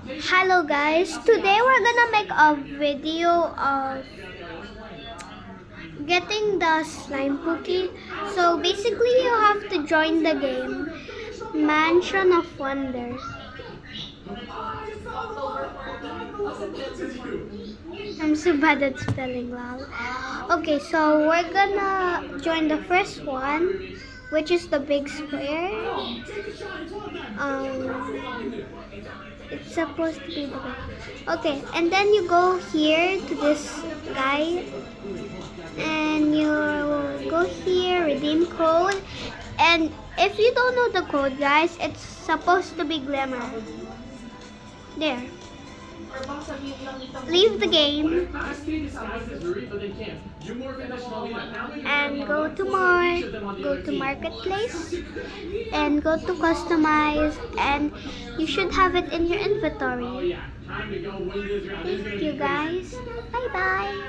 Hello guys, today we're gonna make a video of getting the slime pookie. So basically you have to join the game Mansion of Wonder. I'm so bad at spelling loud. Okay, so we're gonna join the first one, which is the big square. Um, it's supposed to be the big. Okay, and then you go here to this guy, and you go here, redeem code, and if you don't know the code, guys, it's supposed to be glimmer. There. Leave the game and go to marketplace and go to customize, and you should have it in your inventory. Thank you guys. Bye bye.